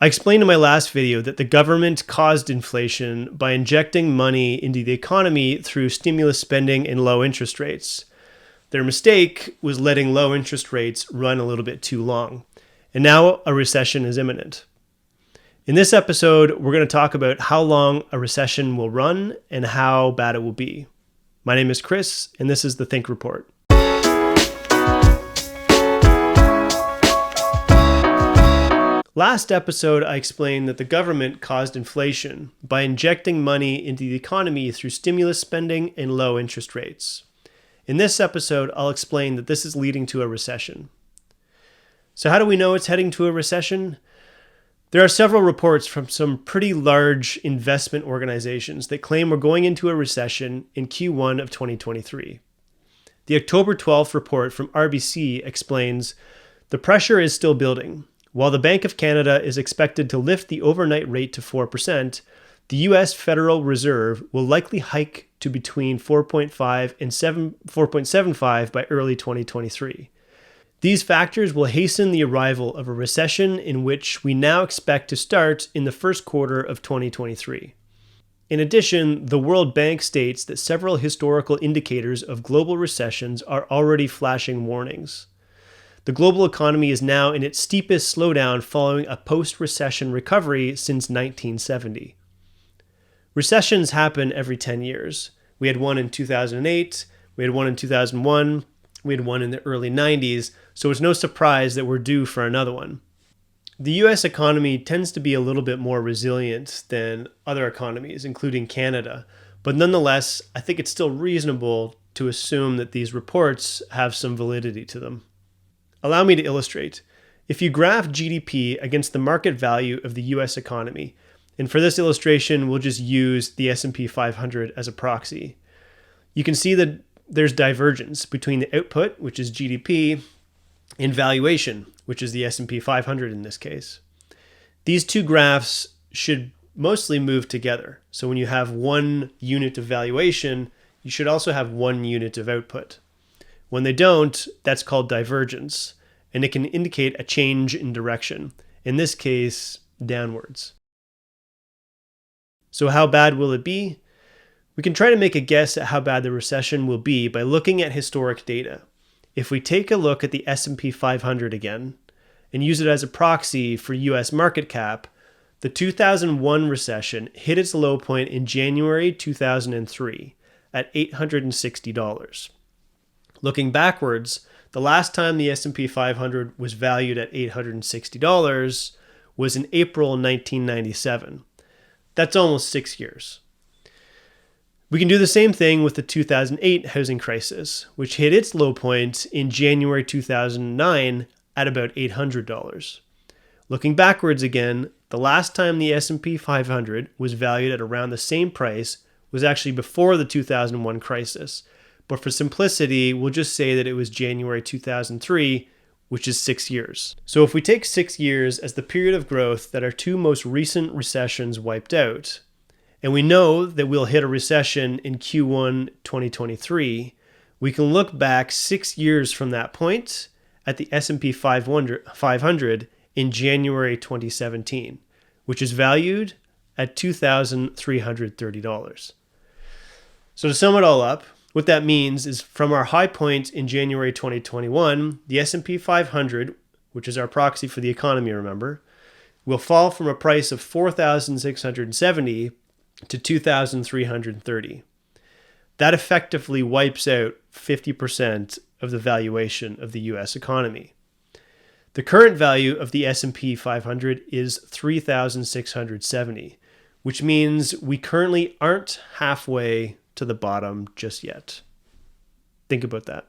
I explained in my last video that the government caused inflation by injecting money into the economy through stimulus spending and low interest rates. Their mistake was letting low interest rates run a little bit too long, and now a recession is imminent. In this episode, we're going to talk about how long a recession will run and how bad it will be. My name is Kris, and this is the Think Report. Last episode, I explained that the government caused inflation by injecting money into the economy through stimulus spending and low interest rates. In this episode, I'll explain that this is leading to a recession. So how do we know it's heading to a recession? There are several reports from some pretty large investment organizations that claim we're going into a recession in Q1 of 2023. The October 12th report from RBC explains the pressure is still building. While the Bank of Canada is expected to lift the overnight rate to 4%, the U.S. Federal Reserve will likely hike to between 4.5 and 4.75 by early 2023. These factors will hasten the arrival of a recession in which we now expect to start in the first quarter of 2023. In addition, the World Bank states that several historical indicators of global recessions are already flashing warnings. The global economy is now in its steepest slowdown following a post-recession recovery since 1970. Recessions happen every 10 years. We had one in 2008, we had one in 2001, we had one in the early 90s, so it's no surprise that we're due for another one. The US economy tends to be a little bit more resilient than other economies, including Canada, but nonetheless, I think it's still reasonable to assume that these reports have some validity to them. Allow me to illustrate. If you graph GDP against the market value of the US economy, and for this illustration, we'll just use the S&P 500 as a proxy, you can see that there's divergence between the output, which is GDP, and valuation, which is the S&P 500 in this case. These two graphs should mostly move together. So when you have one unit of valuation, you should also have one unit of output. When they don't, that's called divergence, and it can indicate a change in direction, in this case, downwards. So how bad will it be? We can try to make a guess at how bad the recession will be by looking at historic data. If we take a look at the S&P 500 again, and use it as a proxy for US market cap, the 2001 recession hit its low point in January 2003 at $860. Looking backwards, the last time the S&P 500 was valued at $860 was in April 1997. That's almost 6 years. We can do the same thing with the 2008 housing crisis, which hit its low point in January 2009 at about $800. Looking backwards again, the last time the S&P 500 was valued at around the same price was actually before the 2001 crisis. But for simplicity, we'll just say that it was January 2003, which is 6 years. So if we take 6 years as the period of growth that our two most recent recessions wiped out, and we know that we'll hit a recession in Q1 2023, we can look back 6 years from that point at the S&P 500 in January 2017, which is valued at $2,330. So to sum it all up, what that means is from our high point in January 2021, the S&P 500, which is our proxy for the economy, remember, will fall from a price of $4,670 to $2,330. That effectively wipes out 50% of the valuation of the US economy. The current value of the S&P 500 is $3,670, which means we currently aren't halfway to the bottom just yet. Think about that.